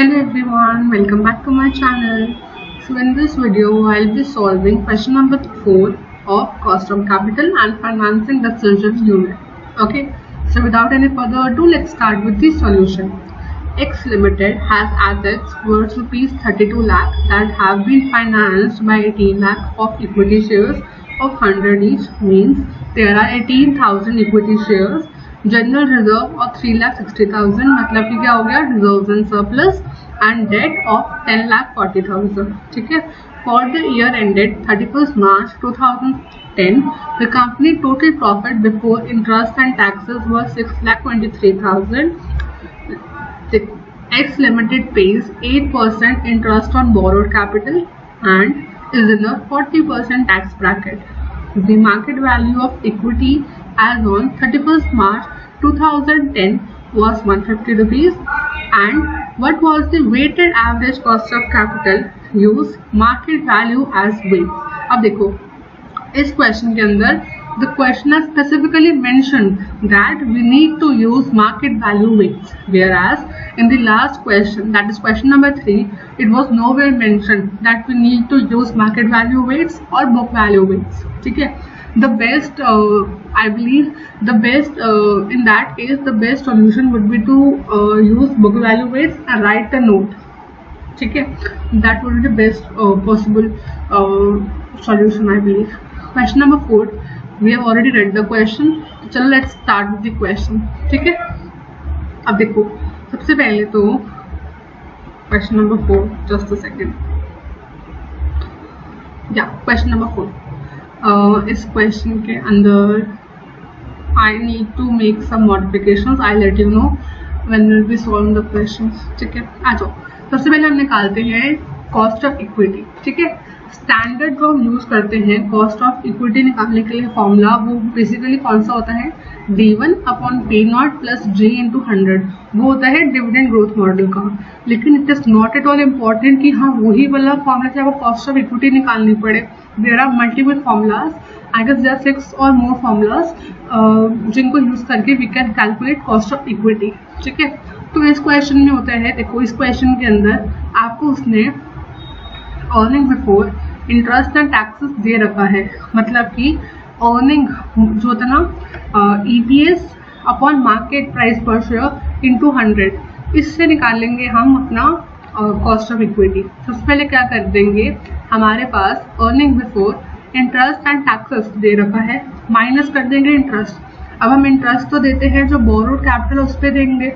Hello everyone, welcome back to my channel. So in this video, I'll be solving question number 4 of cost of capital and financing decision unit. Okay, so without any further ado, let's start with the solution. X Limited has assets worth rupees 32 lakh that have been financed by 18 lakh of equity shares of 100 each, means there are 18,000 equity shares. General reserve of 3,60,000, मतलब कि क्या हो गया, reserve and surplus and debt of 10,40,000. ठीक है. For the year ended 31st March 2010, the company total profit before interest and taxes was 6,23,000. X Limited pays 8% interest on borrowed capital and is in a 40% tax bracket. The market value of equity as on 31st March 2010 was 150 rupees. And what was the weighted average cost of capital? Use market value as weight. अब देखो इस question के अंदर the question has specifically mentioned that we need to use market value weights, whereas in the last question, that is question number 3, it was nowhere mentioned that we need to use market value weights or book value weights. ठीक है. The best, I believe, the best in that case, the best solution would be to use book value weights and write a note. ठीक है. That would be the best possible solution, I believe. Question number 4. We have already read the question. चलो let's start with the question. ठीक है. अब देखो सबसे पहले तो question number 4. Just a second. Yeah, question number 4. इस क्वेश्चन के अंदर I need to make some modifications. I'll let you know when we'll be solving the questions. ठीक है. आ जाओ. सबसे पहले हम निकालते हैं कॉस्ट ऑफ इक्विटी. ठीक है. स्टैंडर्ड जो हम यूज करते हैं कॉस्ट ऑफ इक्विटी निकालने के लिए फॉर्मूला, वो बेसिकली कौन सा होता है, D1 upon P0 plus G into 100. वो होता है डिविडेंड ग्रोथ मॉडल का. लेकिन it is not at all important कि हाँ वही वाला फॉर्मूला से आपको कॉस्ट ऑफ इक्विटी निकालनी पड़े. There are multiple formulas. I guess there are 6 और मोर फॉर्मूलाज जिनको यूज करके we can calculate cost of equity. ठीक है. तो इस क्वेश्चन में होता है, देखो इस क्वेश्चन के अंदर आपको उसने earning before interest and taxes दे रखा है. मतलब कि अर्निंग जो होता है ना, EPS अपॉन मार्केट प्राइस पर शेयर इंटू 100, इससे निकालेंगे हम अपना कॉस्ट ऑफ इक्विटी. सबसे पहले क्या कर देंगे, हमारे पास earning before interest and taxes दे रखा है, माइनस कर देंगे इंटरेस्ट. अब हम इंटरेस्ट तो देते हैं जो बोरोड कैपिटल उस पर देंगे,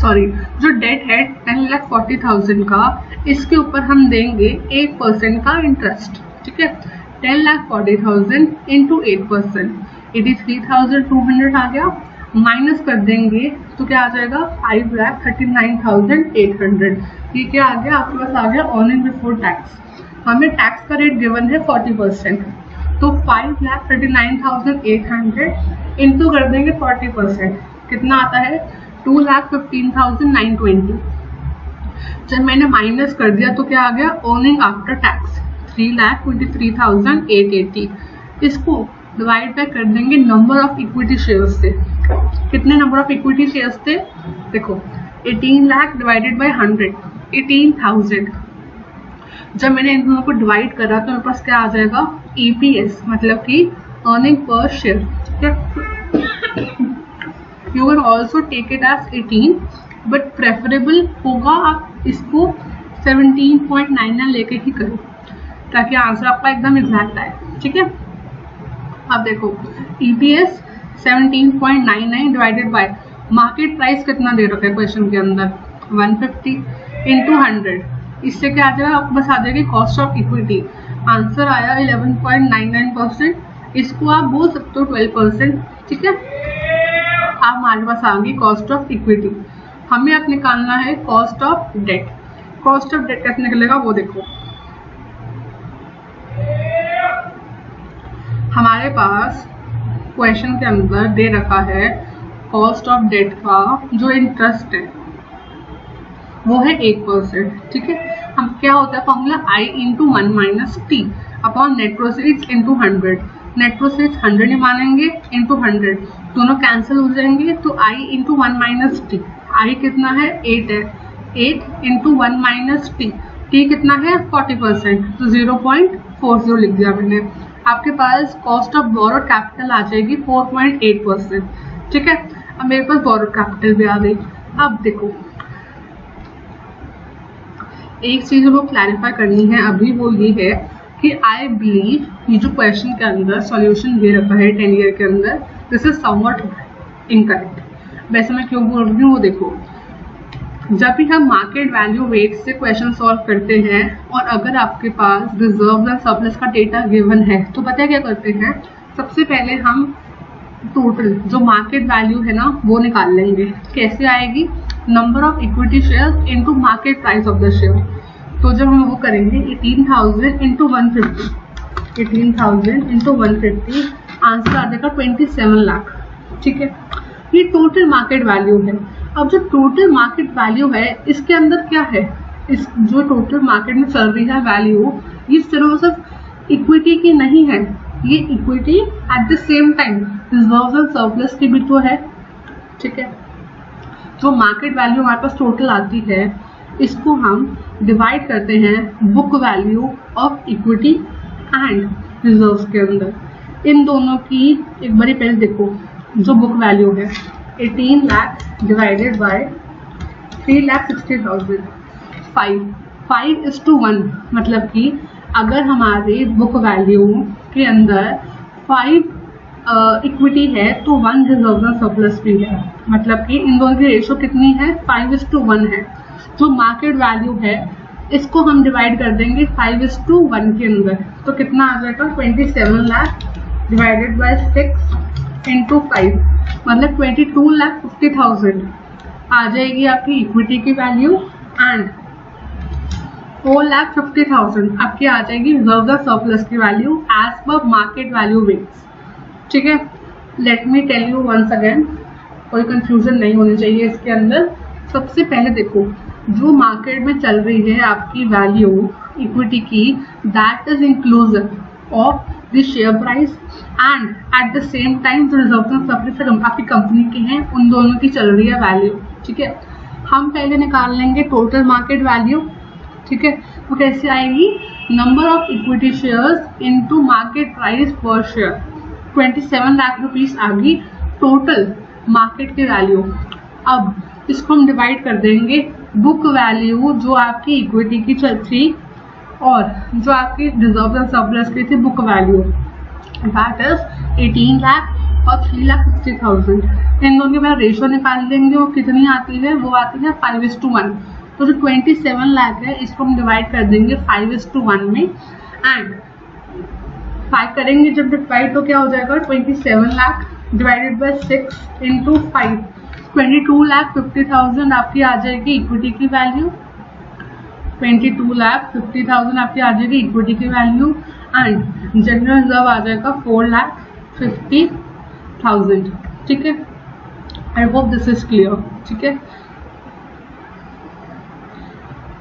सॉरी जो डेट है 10,40,000 का, इसके ऊपर हम देंगे 8% का इंटरेस्ट. ठीक है. 10,40,000 इंटू 8%, 83,200 आ गया. माइनस कर देंगे तो क्या आ जाएगा, 5,39,800. ये क्या आ गया आपके पास, आ गया अर्निंग बिफोर टैक्स. हमें टैक्स का रेट गिवन है 40%, तो 5,39,800 इंटू कर देंगे 40%, कितना आता है 2,15,920. जब मैंने माइनस कर दिया तो क्या आ गया, अर्निंग आफ्टर टैक्स 3,23,880. इसको डिवाइड बाय कर देंगे नंबर ऑफ इक्विटी शेयर्स से. कितने नंबर ऑफ इक्विटी शेयर्स थे, देखो 18 लाख डिवाइडेड बाय 100, 18,000. जब मैंने इन दोनों को डिवाइड करा तो मेरे पास क्या आ जाएगा, EPS मतलब कि अर्निंग पर शेयर. ठीक है. You can also take it as 18, but preferable होगा आप इसको 17.99 लेके ही करो ताकि आंसर आपका एकदम एग्जैक्ट आए. ठीक है. अब देखो EPS 17.99 divided by market price कितना दे रखा है क्वेश्चन के अंदर, 150 इंटू 100. इससे क्या आ जाएगा, आपको बस आ जाएगी कॉस्ट ऑफ इक्विटी. आंसर आया 11.99%. इसको आप बोल सकते हो 12%. ठीक है. अब हमारे पास आ गई कॉस्ट ऑफ इक्विटी. हमें अब निकालना है cost of debt. Cost of debt कैसे निकलेगा वो देखो. हमारे पास क्वेश्चन के अंदर दे रखा है कॉस्ट ऑफ डेट का जो इंटरेस्ट है वो है 8%. ठीक है. हम क्या होता है formula, I into 1 minus T upon net proceeds into 100. Net proceeds 100 ही मानेंगे इंटू 100, दोनों कैंसिल हो जाएंगे तो I into 1 minus T I कितना है 8 है, 8 इंटू 1 माइनस टी कितना है 40%, तो 0.40 लिख दिया मैंने। आपके पास कॉस्ट ऑफ बोरोड कैपिटल आ जाएगी 4.8%। ठीक है, अब मेरे पास बोरोड कैपिटल भी आ गई। अब देखो एक चीज वो क्लैरिफाई करनी है अभी, वो ये है कि आई बिलीव ये जो क्वेश्चन के अंदर सॉल्यूशन दे रखा है 10 ईयर के अंदर, दिस इज समवट इनकरेक्ट। वैसे मैं क्यों बोल रही हूँ वो देखो, जब भी हम मार्केट वैल्यू वेट से क्वेश्चन सॉल्व करते हैं और अगर आपके पास रिजर्व एंड सरप्लस का डेटा गिवन है तो पता है क्या करते हैं, सबसे पहले हम टोटल जो मार्केट वैल्यू है ना वो निकाल लेंगे। कैसे आएगी, number of equity share into market price of the share. तो जब हम वो करेंगे 18,000 इंटू 150, 18,000 इंटू 150, आंसर आ जाएगा 27 लाख। ठीक है, ये टोटल मार्केट वैल्यू है। अब जो टोटल मार्केट वैल्यू है इसके अंदर क्या है, इस जो टोटल मार्केट में चल रही है वैल्यू, ये सिर्फ इक्विटी की नहीं है, ये equity at the same time reserves and surplus की भी तो है। ठीक है, जो मार्केट वैल्यू हमारे पास टोटल आती है इसको हम डिवाइड करते हैं book value of equity and reserves के अंदर। इन दोनों की एक बारी पहले देखो, जो बुक वैल्यू है 18 लाख डिवाइडेड बाय 3,60,000, 5:1, मतलब कि अगर हमारे बुक वैल्यू के अंदर 5 इक्विटी है तो 1 रिजर्व एंड सरप्लस भी है, मतलब कि इन दोनों की रेशो कितनी है 5:1 है। जो मार्केट वैल्यू है इसको हम डिवाइड कर देंगे 5:1 के अंदर, तो कितना आ जाएगा 27 लाख डिवाइडेड बाय 6 इंटू 5, मतलब 22,50,000 आ जाएगी आपकी इक्विटी की वैल्यू एंड 4,50,000 आपकी आ जाएगी रिजर्व एंड सरप्लस की value as per market value weights. ठीक है, let me tell you once again, कोई कंफ्यूजन नहीं होनी चाहिए इसके अंदर। सबसे पहले देखो, जो मार्केट में चल रही है आपकी वैल्यू इक्विटी की, that is inclusive of the share price and at the same time जो रिजर्व एंड सरप्लस आपकी कंपनी की हैं उन दोनों की चल रही है वैल्यू। ठीक है, हम पहले निकाल लेंगे टोटल मार्केट वैल्यू। ठीक है, वो कैसे आएगी, number of equity shares into market price पर शेयर, 27 लाख रुपीस आ गई टोटल मार्केट की वैल्यू। अब इसको हम डिवाइड कर देंगे बुक वैल्यू जो आपकी इक्विटी की चल थी और जो आपकी रिजर्व एंड सरप्लस की थी book value, that is 18 lakh और 3,60,000। इन दोनों के बाद रेशो निकाल लेंगे, वो कितनी आती है, वो आती है 5:1। तो जो 27 लाख है इसको हम डिवाइड कर देंगे 5:1 में एंड 5 करेंगे जब डिवाइड तो क्या हो जाएगा 27 लाख डिवाइडेड बाय 6 इंटू 5, 22,50,000 आपकी आ जाएगी इक्विटी की वैल्यू, 22,50,000 आपकी आ जाएगी इक्विटी की वैल्यू एंड जनरल रिजर्व आ जाएगा 4,50,000। ठीक है, I hope this is clear. ठीक है,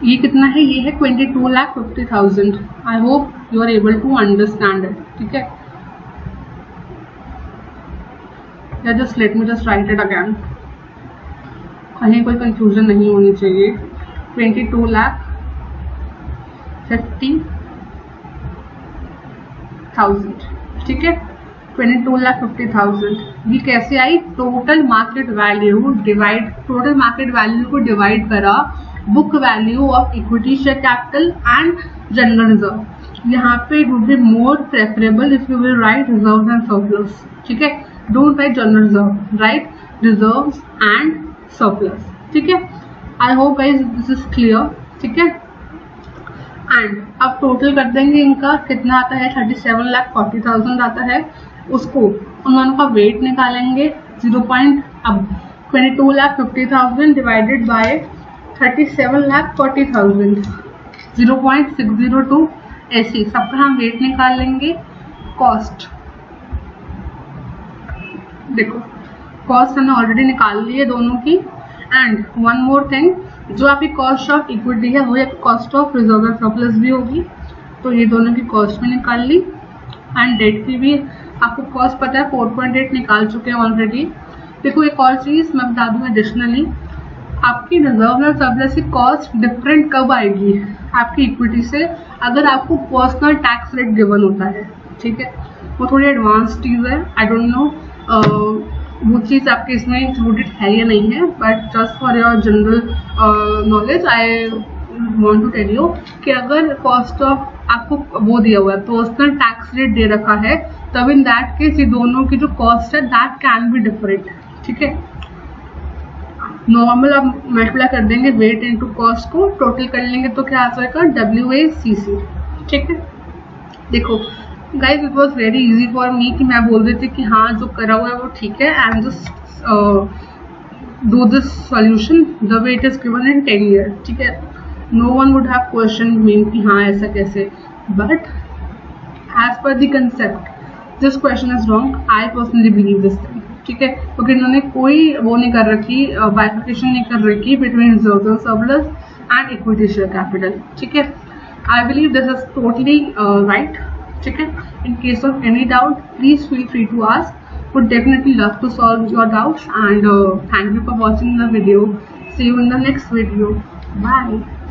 ये कितना है, ये है 22,50,000। I hope you are able to understand it. ठीक है, या just let me just write it again, कहीं कोई कंफ्यूजन नहीं होनी चाहिए। 22,50,000। ठीक है, 22,50,000 ये कैसे आई, टोटल मार्केट वैल्यू को डिवाइड करा book value of equity share capital and general reserve. यहाँ पे it would be more preferable if you will write reserve and surplus. ठीक है, don't write general reserve, right reserves and surplus. ठीक है, I hope guys this is clear. ठीक है, and अब total कर देंगे, इनका कितना आता है 37,40,000 आता है, उसको उन दोनों का वेट निकालेंगे 22,50,000 डिवाइडेड बाय 37,40,000, 0.602, ऐसे सबका हम वेट निकाल लेंगे। कॉस्ट देखो, कॉस्ट हमने ऑलरेडी निकाल ली है दोनों की एंड वन मोर थिंग, जो आपकी कॉस्ट ऑफ इक्विटी है वो आपकी cost of reserve and surplus भी होगी, तो ये दोनों की कॉस्ट भी निकाल ली एंड डेट की भी आपको कॉस्ट पता है 4.8 निकाल चुके हैं ऑलरेडी। देखो एक और चीज़ मैं बता दूँ एडिशनली, आपकी रिजर्व और सरप्लस की कॉस्ट डिफरेंट कब आएगी आपकी इक्विटी से, अगर आपको पर्सनल टैक्स रेट गिवन होता है, ठीक है। वो थोड़ी एडवांस चीज़ है, आई डोंट नो वो चीज़ आपके इसमें इंक्लूडेड है या नहीं है, but just for your general knowledge I want to tell you कि अगर कॉस्ट ऑफ आपको वो दिया हुआ है, पर्सनल टैक्स रेट दे रखा है, तब इन दैट केस ये दोनों की जो कॉस्ट है दैट कैन बी डिफरेंट, ठीक है। नॉर्मल आप मल्टीप्लाई कर देंगे वेट इनटू कॉस्ट को, टोटल कर लेंगे तो क्या आ जाएगा WACC, ठीक है। देखो guys, it was very easy for me कि मैं बोल देती कि हाँ जो करा हुआ है वो ठीक है, and just do this solution the way it is given in 10 year, ठीक है। No one would have question me कि हाँ ऐसा कैसे, but as per the concept this question is wrong, I personally believe this thing, ठीक है। क्योंकि इन्होंने कोई वो नहीं कर रखी, बाइफिकेशन नहीं कर रखी between reserves and surplus and equity share capital, ठीक है। I believe this is totally right, ठीक है। In case of any doubt, please feel free to ask. Would definitely love to solve your doubts, and thank you for watching the video. See you in the next video. Bye.